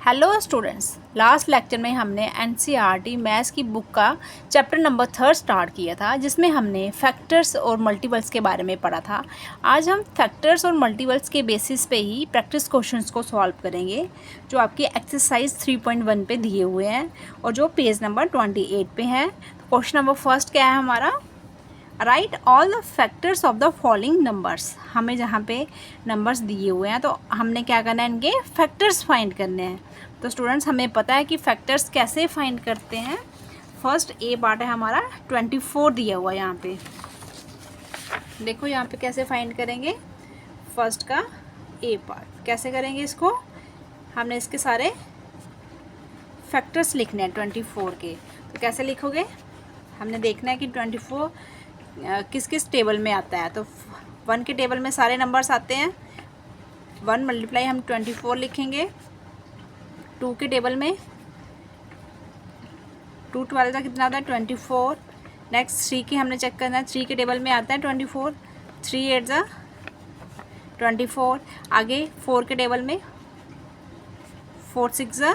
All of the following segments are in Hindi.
हेलो स्टूडेंट्स, लास्ट लेक्चर में हमने एनसीईआरटी मैथ्स की बुक का चैप्टर नंबर 3 स्टार्ट किया था, जिसमें हमने फैक्टर्स और मल्टीपल्स के बारे में पढ़ा था। आज हम फैक्टर्स और मल्टीपल्स के बेसिस पे ही प्रैक्टिस क्वेश्चंस को सॉल्व करेंगे, जो आपकी एक्सरसाइज 3.1 पे दिए हुए हैं और जो पेज नंबर 28 पे हैं। क्वेश्चन नंबर फर्स्ट क्या है हमारा? Right all the factors of the following numbers. हमें जहाँ पे नंबर्स दिए हुए हैं तो हमने क्या करना है, इनके फैक्टर्स फाइंड करने हैं। तो स्टूडेंट्स, हमें पता है कि फैक्टर्स कैसे फाइंड करते हैं। फर्स्ट ए पार्ट है हमारा 24 दिया हुआ है यहाँ पे। देखो यहाँ पे कैसे फाइंड करेंगे फर्स्ट का ए पार्ट। कैसे करेंगे इसको? हमने इसके सारे फैक्टर्स लिखने हैं 24 के। तो कैसे लिखोगे? हमने देखना है कि 24 किस किस टेबल में आता है। तो 1 के टेबल में सारे नंबर्स आते हैं। 1 मल्टीप्लाई हम 24 लिखेंगे। 2 के टेबल में 2 12 का कितना आता है? 24। नेक्स्ट 3 की हमने चेक करना है। 3 के टेबल में आता है 24। 3 8 जा 24। आगे 4 के टेबल में 4 6 जा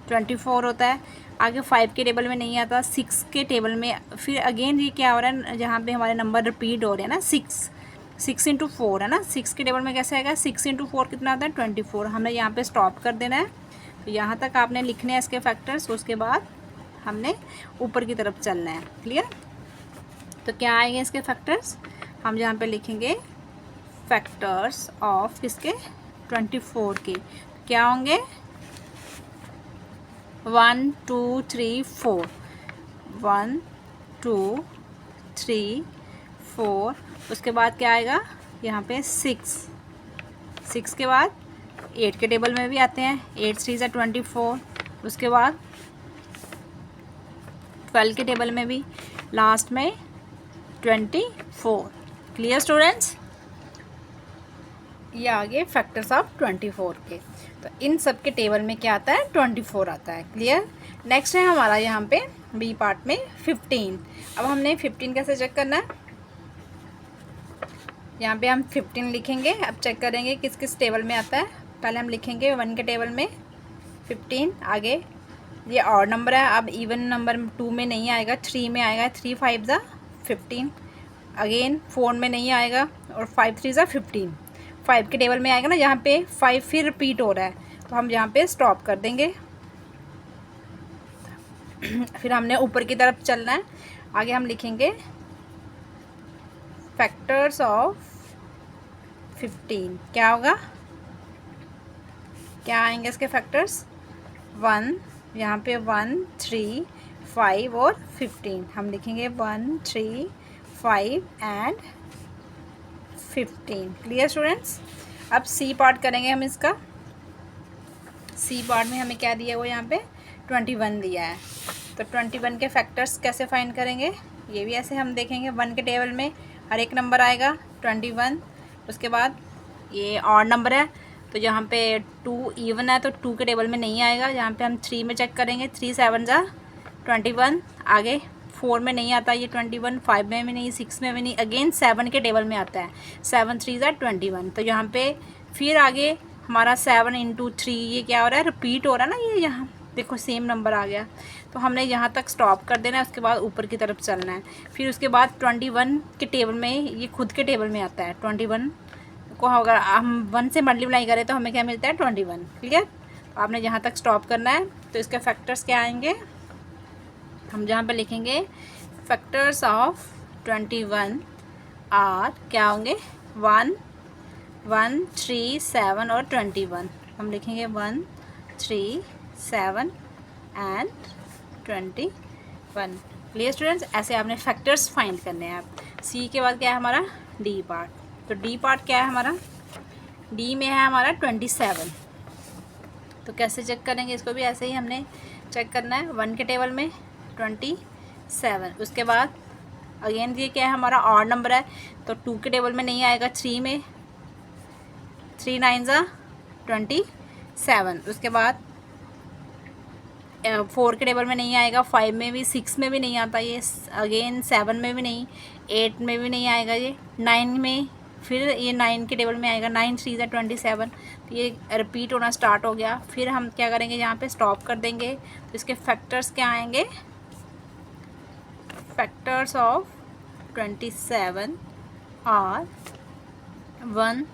24 होता है। आगे 5 के टेबल में नहीं आता। 6 के टेबल में फिर अगेन ये क्या हो रहा है, जहाँ पे हमारे नंबर रिपीट हो रहे हैं ना, 6 इंटू 4 है ना। 6 के टेबल में कैसे आएगा? 6 इंटू 4 कितना आता है? 24। हमें यहाँ पे स्टॉप कर देना है। तो यहाँ तक आपने लिखने हैं इसके फैक्टर्स। उसके बाद हमने ऊपर की तरफ चलना है। क्लियर? तो क्या आएंगे इसके फैक्टर्स? हम यहाँ पे लिखेंगे फैक्टर्स ऑफ किसके? 24 के। क्या होंगे? 1 2 3 4। 1 2 3 4। उसके बाद क्या आएगा? यहाँ पे 6 के बाद 8 के टेबल में भी आते हैं। 8 3 से 24। उसके बाद 12 के टेबल में भी, लास्ट में 24। Clear students? ये आगे फैक्टर्स ऑफ 24 के। तो इन सब के टेबल में क्या आता है? 24 आता है। क्लियर? नेक्स्ट है हमारा यहाँ पे बी पार्ट में 15। अब हमने 15 कैसे चेक करना है? यहाँ पे हम 15 लिखेंगे। अब चेक करेंगे किस किस टेबल में आता है। पहले हम लिखेंगे 1 के टेबल में 15। आगे ये ऑड नंबर है, अब इवन नंबर 2 में नहीं आएगा, 3 में आएगा। 3 5 जा 15। अगेन 4 में नहीं आएगा और 5 3 जा 15। 5 के टेबल में आएगा ना, यहाँ पे 5 फिर रिपीट हो रहा है, तो हम यहाँ पे स्टॉप कर देंगे। फिर हमने ऊपर की तरफ चलना है। आगे हम लिखेंगे फैक्टर्स ऑफ 15। क्या होगा? क्या आएंगे इसके फैक्टर्स? 1, यहाँ पे 1 3 5 और 15। हम लिखेंगे 1 3 5 एंड 15। Clear students? अब सी पार्ट करेंगे हम इसका। सी पार्ट में हमें क्या दिया हुआ? यहाँ पे 21 दिया है। तो 21 के फैक्टर्स कैसे फाइंड करेंगे? ये भी ऐसे हम देखेंगे। 1 के टेबल में हर एक नंबर आएगा 21। उसके बाद ये ऑड नंबर है, तो यहाँ पे 2 इवन है, तो 2 के टेबल में नहीं आएगा। यहाँ पे हम 3 में चेक करेंगे। 3 7 जा 21। आगे 4 में नहीं आता ये 21। 5 में भी नहीं, 6 में भी नहीं। अगेन 7 के टेबल में आता है। 7 3 जा 21। तो यहाँ पे फिर आगे हमारा 7 इंटू 3, ये क्या हो रहा है? रिपीट हो रहा है ना। ये यहाँ देखो सेम नंबर आ गया। तो हमने यहाँ तक स्टॉप कर देना है। उसके बाद ऊपर की तरफ चलना है। फिर उसके बाद 21 के टेबल में, ये खुद के टेबल में आता है। 21 को अगर हम 1 से मल्टीप्लाई करें तो हमें क्या मिलता है? 21। क्लियर? तो आपने यहाँ तक स्टॉप करना है। तो इसके फैक्टर्स क्या आएंगे? हम जहाँ पे लिखेंगे फैक्टर्स ऑफ 21 आर क्या होंगे? 1 1 3 7 और 21। हम लिखेंगे 1 3 7 एंड 21। Clear students? ऐसे आपने फैक्टर्स फाइंड करने हैं। आप सी के बाद क्या है हमारा? D part. तो डी पार्ट क्या है हमारा? डी में है हमारा 27। तो कैसे चेक करेंगे इसको? भी ऐसे ही हमने चेक करना है। 1 के टेबल में 27। उसके बाद अगेन ये क्या है हमारा? ऑड नंबर है, तो 2 के टेबल में नहीं आएगा। 3 में 3 9 जा 27। उसके बाद 4 के टेबल में नहीं आएगा। 5 में भी, 6 में भी नहीं आता ये। अगेन 7 में भी नहीं, 8 में भी नहीं आएगा ये। 9 में फिर ये 9 के टेबल में आएगा, 9 3 ज़ा 27, तो ये रिपीट होना स्टार्ट हो गया। फिर हम क्या करेंगे, यहाँ पे स्टॉप कर देंगे। तो इसके फैक्टर्स क्या आएंगे, फैक्टर्स ऑफ 27 और 1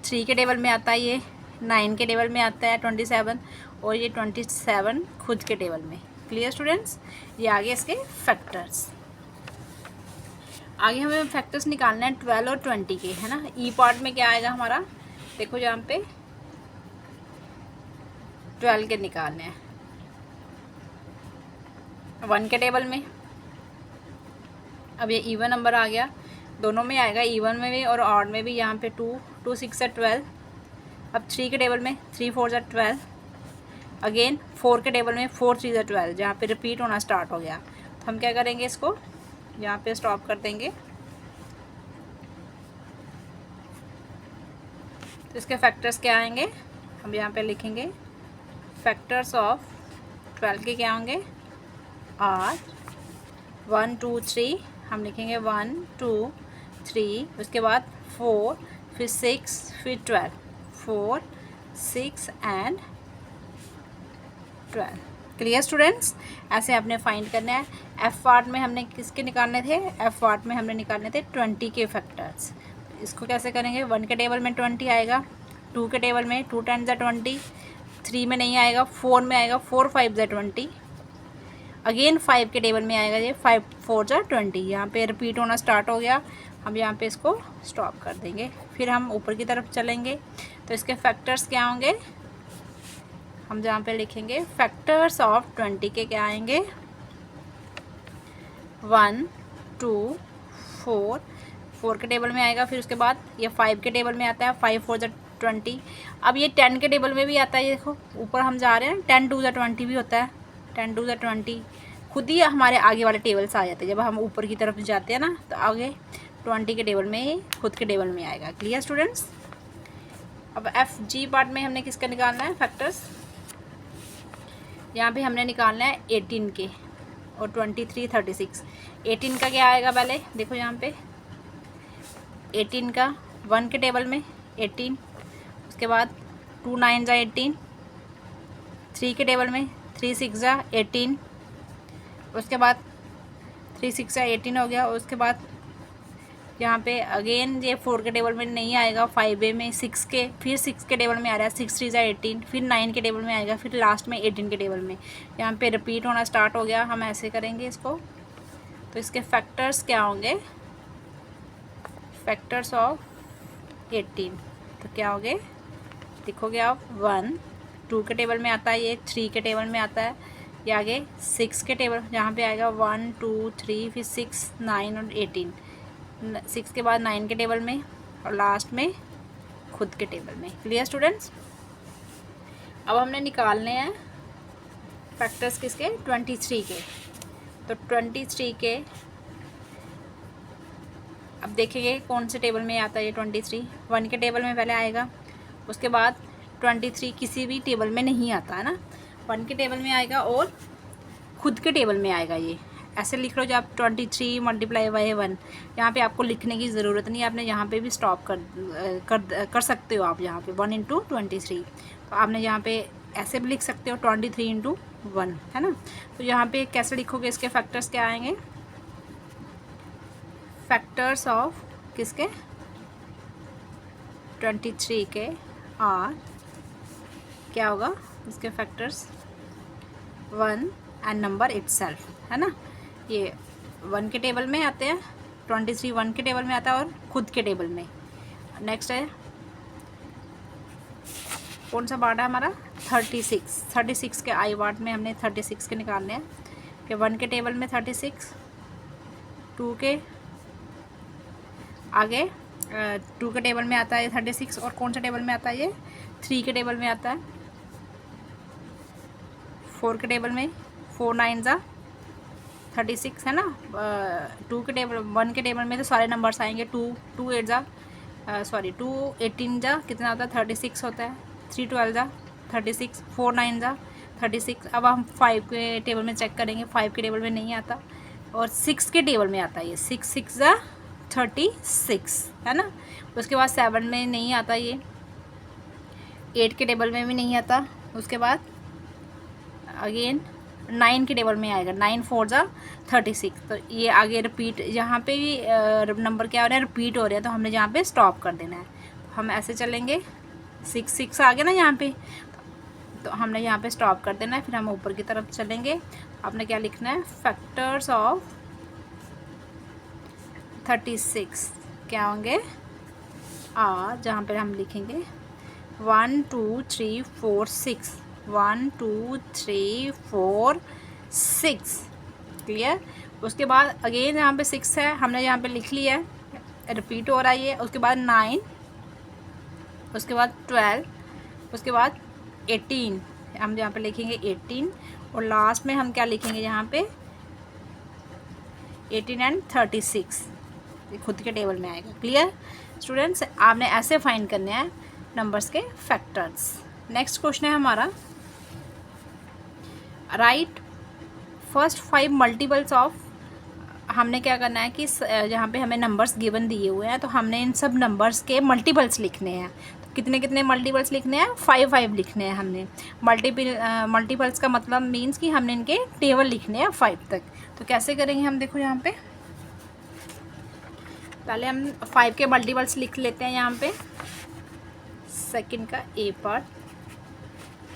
3 के टेबल में आता है, ये 9 के टेबल में आता है 27, और ये 27 खुद के टेबल में। क्लियर स्टूडेंट्स, ये आगे इसके फैक्टर्स। आगे हमें फैक्टर्स निकालना है 12 और 20 के, है ना। ई पार्ट में क्या आएगा हमारा, देखो यहाँ पे 12 के निकालने हैं 1 के टेबल में। अब ये इवन नंबर आ गया, दोनों में आएगा, इवन में भी और ऑड में भी। यहाँ पे 2 2 6 ज़ा 12। अब 3 के टेबल में 3 4 ज़ा 12। अगेन 4 के टेबल में 4 3 ज़ा 12, जहाँ पे रिपीट होना स्टार्ट हो गया। तो हम क्या करेंगे, इसको यहाँ पे स्टॉप कर देंगे। तो इसके फैक्टर्स क्या आएंगे, हम यहाँ पे लिखेंगे फैक्टर्स ऑफ 12 के क्या होंगे, आर 1 2 3, हम लिखेंगे 1 2 3, उसके बाद 4, फिर 6, फिर 12, 4 6 एंड 12। क्लियर स्टूडेंट्स, ऐसे आपने फाइंड करना है। एफ पार्ट में हमने किसके निकालने थे, एफ पार्ट में हमने निकालने थे 20 के फैक्टर्स। इसको कैसे करेंगे, 1 के टेबल में 20 आएगा, 2 के टेबल में 2 10 ज़ा 20, 3 में नहीं आएगा, 4 में आएगा 4 5 ज़ा 20, अगेन 5 के टेबल में आएगा ये 5 4 ज़ा 20। यहाँ पे रिपीट होना स्टार्ट हो गया, हम यहाँ पे इसको स्टॉप कर देंगे। फिर हम ऊपर की तरफ चलेंगे, तो इसके फैक्टर्स क्या होंगे, हम जहाँ पे लिखेंगे फैक्टर्स ऑफ 20 के क्या आएंगे, 1 2 4, 4 के टेबल में आएगा। फिर उसके बाद ये 5 के टेबल में आता है, 5 4 ज़ा 20। अब ये 10 के टेबल में भी आता है, ये देखो ऊपर हम जा रहे हैं, 10 2 ज़ा 20 भी होता है, 10 2 ज़ा 20 खुद ही हमारे आगे वाले टेबल से आ जाते हैं। जब हम ऊपर की तरफ जाते हैं ना, तो आगे 20 के टेबल में खुद के टेबल में आएगा। क्लियर स्टूडेंट्स, अब एफ जी पार्ट में हमने किसका निकालना है फैक्टर्स, यहाँ पे हमने निकालना है 18 के और 23 36। 18 का क्या आएगा, पहले देखो यहाँ पे 18 का 1 के टेबल में 18, उसके बाद 2 9 ज़ा 18, 3 के टेबल में 3 6 ज़ा 18, उसके बाद 3 6 ज़ा 18 हो गया। उसके बाद यहाँ पे अगेन ये 4 के टेबल में नहीं आएगा, 5A में 6 के, फिर 6 के टेबल में आ रहा है 6 3 ज़ा 18, फिर 9 के टेबल में आएगा, फिर लास्ट में 18 के टेबल में। यहाँ पे रिपीट होना स्टार्ट हो गया, हम ऐसे करेंगे इसको। तो इसके फैक्टर्स क्या होंगे, फैक्टर्स ऑफ 18, तो क्या होंगे, देखोगे आप 1 2 के टेबल में आता है, ये 3 के टेबल में आता है, ये आगे 6 के टेबल जहाँ पे आएगा 1 2 3, फिर 6 9 और 18, 6 के बाद 9 के टेबल में और लास्ट में खुद के टेबल में। क्लियर स्टूडेंट्स, अब हमने निकालने हैं फैक्टर्स किसके, 23 के। तो 23 के अब देखेंगे कौन से टेबल में आता है ये 23। 1 के टेबल में पहले आएगा, उसके बाद 23 किसी भी टेबल में नहीं आता है ना, 1 के टेबल में आएगा और खुद के टेबल में आएगा। ये ऐसे लिख लो, जब आप 23 मल्टीप्लाई बाई 1, यहाँ पे आपको लिखने की ज़रूरत नहीं है, आपने यहाँ पे भी स्टॉप कर सकते हो आप। यहाँ पे 1 इंटू 23, तो आपने यहाँ पे ऐसे भी लिख सकते हो 23 इंटू 1, है ना। तो यहाँ पे कैसे लिखोगे, इसके फैक्टर्स क्या आएंगे, फैक्टर्स ऑफ किसके 23 के और क्या होगा, इसके फैक्टर्स 1 एंड नंबर इटसेल्फ, है ना। ये 1 के टेबल में आते हैं, 23 1 के टेबल में आता है और खुद के टेबल में। नेक्स्ट है कौन सा पार्ट है हमारा, 36 के आई पार्ट में हमने 36 के निकालने हैं कि 1 के टेबल में 36, 2 के आगे 2 के टेबल में आता है 36, और कौन सा टेबल में आता है ये 3 के टेबल में आता है, 4 के टेबल में 4 9 ज़ा 36, है ना। 2 के टेबल 1 के टेबल में तो सारे नंबर्स आएंगे, 2 8 ज़ा 2 18 ज़ा कितना होता है 36 होता है, 3 12 ज़ा 36, 4 9 ज़ा 36। अब हम 5 के टेबल में चेक करेंगे, 5 के टेबल में नहीं आता और 6 के टेबल में आता है ये 6 6 ज़ा 36 है ना। उसके बाद 7 में नहीं आता, ये 8 के टेबल में भी नहीं आता। उसके बाद अगेन 9 के टेबल में आएगा, 9 4 जा 36। तो ये आगे रिपीट, यहाँ पे भी नंबर क्या हो रहा है, रिपीट हो रहा है, तो हमने यहाँ पे स्टॉप कर देना है। हम ऐसे चलेंगे, 6 आ गया ना यहाँ पे, तो हमने यहाँ पे स्टॉप कर देना है। फिर हम ऊपर की तरफ चलेंगे। आपने क्या लिखना है, फैक्टर्स ऑफ 36 क्या होंगे, जहाँ पे हम लिखेंगे 1 2 3 4 6, 1 2 3 4 6, क्लियर। उसके बाद अगेन यहाँ पे 6 है, हमने यहाँ पे लिख लिया है, रिपीट हो रहा है ये। उसके बाद 9, उसके बाद 12, उसके बाद 18, हम यहाँ पे लिखेंगे 18, और लास्ट में हम क्या लिखेंगे यहाँ पे 18 एंड 36, खुद के टेबल में आएगा। क्लियर स्टूडेंट्स, आपने ऐसे फाइंड करने हैं नंबर्स के फैक्टर्स। नेक्स्ट क्वेश्चन है हमारा, राइट फर्स्ट 5 मल्टीपल्स ऑफ। हमने क्या करना है कि जहाँ पे हमें नंबर्स गिवन दिए हुए हैं, तो हमने इन सब नंबर्स के मल्टीपल्स लिखने हैं। तो कितने कितने मल्टीपल्स लिखने हैं, 5 लिखने हैं हमने। मल्टीपल्स का मतलब मीन्स कि हमने इनके टेबल लिखने हैं 5 तक। तो कैसे करेंगे हम, देखो यहाँ पे पहले हम 5 के मल्टीपल्स लिख लेते हैं। यहाँ पे सेकंड का ए पार्ट,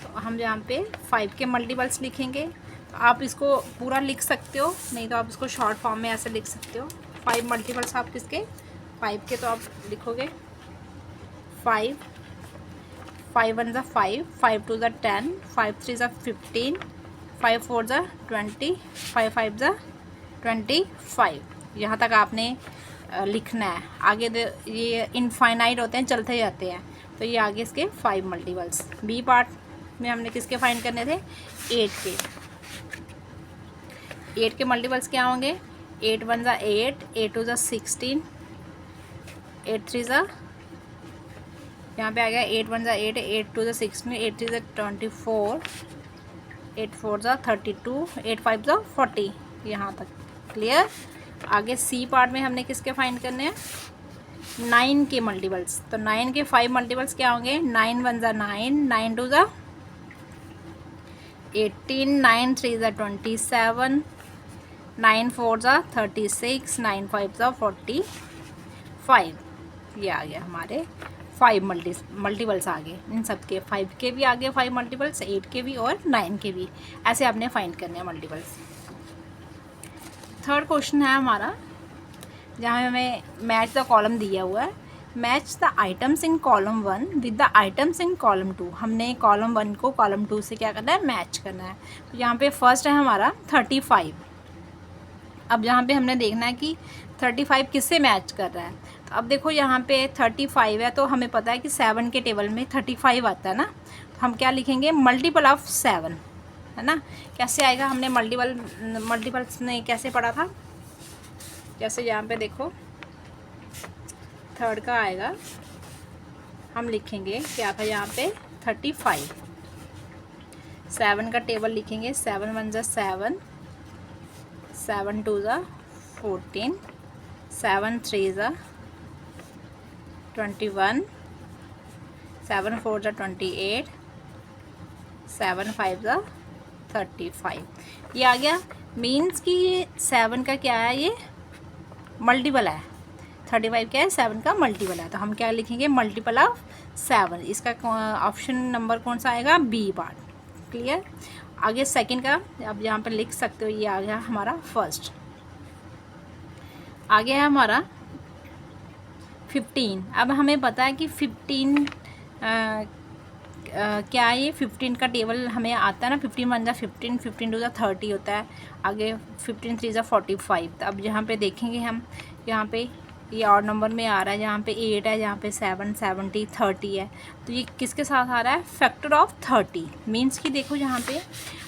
तो हम यहाँ पे 5 के मल्टीपल्स लिखेंगे। तो आप इसको पूरा लिख सकते हो, नहीं तो आप इसको शॉर्ट फॉर्म में ऐसे लिख सकते हो। 5 मल्टीपल्स आप किसके, 5 के, तो आप लिखोगे 5, 5 1 ज़ा 5, 5 2 ज़ा 10, 5 3 ज़ा 15, 5 4 ज़ा 20, 5 5 ज़ा 25। यहाँ तक आपने लिखना है। आगे ये इनफाइनाइट होते हैं, चलते जाते हैं। तो ये आगे इसके 5 मल्टीपल्स। बी पार्ट में हमने किसके फाइंड करने थे, 8 के। 8 के मल्टीपल्स क्या होंगे, 8 1 ज़ा 8, 8 2 ज़ा 16, 8 3 ज़ा, यहाँ पे आ गया 8 1 ज़ा 8, 8 2 ज़ा 16, 8 3 ज़ा 24, 8 4 ज़ा 32, 8 5 ज़ा 40, यहाँ तक। क्लियर। आगे सी पार्ट में हमने किसके फाइंड करने हैं, 9 के मल्टीपल्स। तो 9 के 5 मल्टीपल्स क्या होंगे, 9 1 ज़ा 9, 9 2 ज़ा 18, 9 3 ज़ा 27, 9 4 ज़ा 36, 9 5 ज़ा 45। ये आ गया हमारे 5 मल्टीपल्स आ गए। इन सब के 5 के भी आ गए 5 मल्टीपल्स, 8 के भी और 9 के भी। ऐसे आपने फाइंड करने हैं मल्टीपल्स। थर्ड क्वेश्चन है हमारा, जहाँ हमें मैच द कॉलम दिया हुआ है। Match the items in column 1 with the items in column 2। हमने कॉलम 1 को कॉलम 2 से क्या करना है, मैच करना है। तो यहाँ पे फर्स्ट है हमारा 35। अब यहाँ पे हमने देखना है कि 35 किससे मैच कर रहा है। तो अब देखो यहाँ पे 35 है, तो हमें पता है कि 7 के टेबल में 35 आता है ना। तो हम क्या लिखेंगे, मल्टीपल ऑफ 7, है ना। कैसे आएगा, हमने मल्टीपल्स ने कैसे पढ़ा था, जैसे यहाँ पे देखो थर्ड का आएगा, हम लिखेंगे क्या था यहाँ पे 35। 7 का टेबल लिखेंगे, 7 1 ज़ा 7, 7 2 ज़ा 14, 7 3 ज़ा 21, 7 4 ज़ा 28, 7 5 ज़ा 35। ये आ गया। मीन्स कि 7 का क्या है, ये मल्टीपल है। 35 क्या है, 7 का मल्टीपल है। तो हम क्या लिखेंगे, मल्टीपल ऑफ 7। इसका ऑप्शन नंबर कौन सा आएगा, बी पार्ट। क्लियर। आगे सेकंड का अब यहाँ पर लिख सकते हो, ये आ गया हमारा फर्स्ट। आगे है हमारा 15। अब हमें पता है कि 15 क्या है, ये 15 का टेबल हमें आता है ना। 15 1 ज़ा 15, 15 2 ज़ा 30 होता है। आगे 15 3 ज़ा 45। तो अब यहाँ पे देखेंगे हम, यहाँ पे ये और नंबर में आ रहा है, जहाँ पे 8 है, जहाँ पे 7 70 30 है। तो ये किसके साथ आ रहा है, फैक्टर ऑफ 30। मीन्स कि देखो यहाँ पे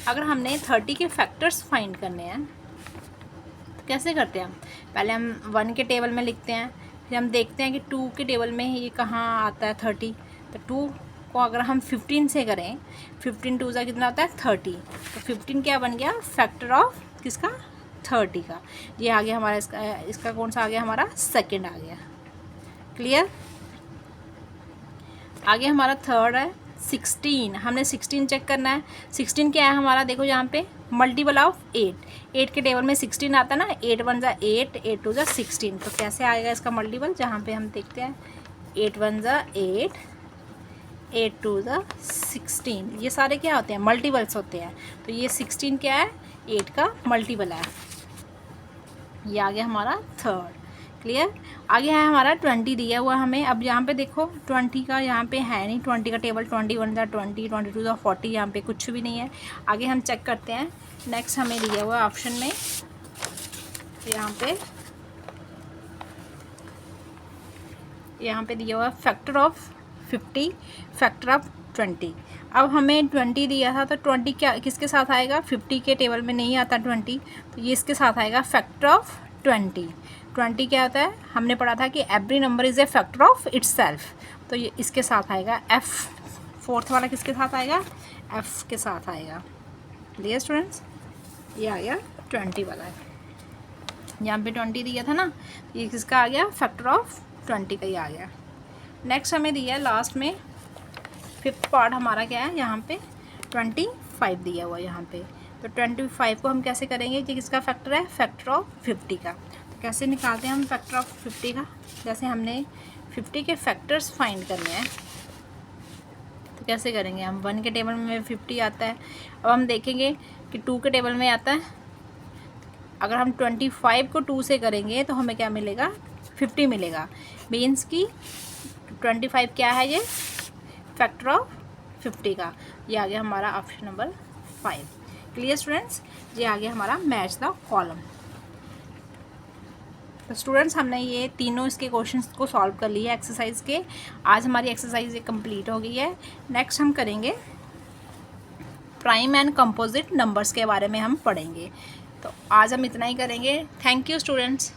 अगर हमने 30 के फैक्टर्स फाइंड करने हैं तो कैसे करते हैं हम, पहले हम 1 के टेबल में लिखते हैं, फिर हम देखते हैं कि 2 के टेबल में ये कहाँ आता है 30। तो 2 को अगर हम 15 से करें, 15 2 ज़ा कितना होता है 30। तो 15 क्या बन गया, फैक्टर ऑफ किसका, 30 का। ये आ गया हमारा इसका कौन सा आ गया हमारा सेकंड आ गया। क्लियर। आगे हमारा थर्ड है 16। हमने 16 चेक करना है। 16 क्या है हमारा, देखो यहाँ पे मल्टीपल ऑफ 8। 8 के टेबल में 16 आता है ना, 8 1 ज़ा 8, 8 2 ज़ा 16। तो कैसे आएगा इसका मल्टीपल, जहाँ पे हम देखते हैं 8 1 ज़ा 8, 8 2 ज़ा 16। ये सारे क्या होते हैं, मल्टीपल्स होते हैं। तो ये 16 क्या है, 8 का मल्टीपल है। ये आ गया हमारा थर्ड। क्लियर। आगे है हमारा 20 दिया हुआ हमें। अब यहाँ पे देखो 20 का यहाँ पे है नहीं, 20 का टेबल 21 ज़ा 20, 22 ज़ा 40, यहाँ पे कुछ भी नहीं है। आगे हम चेक करते हैं। नेक्स्ट हमें दिया हुआ ऑप्शन में यहाँ पे दिया हुआ फैक्टर ऑफ 50, फैक्टर ऑफ 20। अब हमें 20 दिया था, तो 20 क्या किसके साथ आएगा, 50 के टेबल में नहीं आता 20, तो ये इसके साथ आएगा फैक्टर ऑफ 20। 20 क्या होता है, हमने पढ़ा था कि every number is a factor of itself, तो ये इसके साथ आएगा एफ। फोर्थ वाला किसके साथ आएगा, एफ के साथ आएगा। Clear students. ये आ गया 20 वाला है। यहाँ पे 20 दिया था ना, ये किसका आ गया, फैक्टर ऑफ 20 का ही आ गया। नेक्स्ट हमें दिया है लास्ट में फिफ्थ पार्ट हमारा क्या है, यहाँ पे 25 दिया हुआ है यहाँ पे। तो 25 को हम कैसे करेंगे, ये किसका फैक्टर है, फैक्टर ऑफ 50 का। तो कैसे निकालते हैं हम फैक्टर ऑफ 50 का, जैसे हमने 50 के फैक्टर्स फाइंड करने हैं, तो कैसे करेंगे हम। 1 के टेबल में 50 आता है। अब हम देखेंगे कि 2 के टेबल में आता है। अगर हम 25 को 2 से करेंगे तो हमें क्या मिलेगा, 50 मिलेगा। मीन्स कि 25 क्या है, ये फैक्टर ऑफ 50 का। ये आ गया हमारा ऑप्शन नंबर 5। Clear students. ये आ गया हमारा मैच द कॉलम। तो स्टूडेंट्स हमने ये तीनों इसके क्वेश्चंस को सॉल्व कर लिया एक्सरसाइज के। आज हमारी एक्सरसाइज ये कंप्लीट हो गई है। नेक्स्ट हम करेंगे प्राइम एंड कंपोजिट नंबर्स के बारे में हम पढ़ेंगे। तो आज हम इतना ही करेंगे। Thank you students.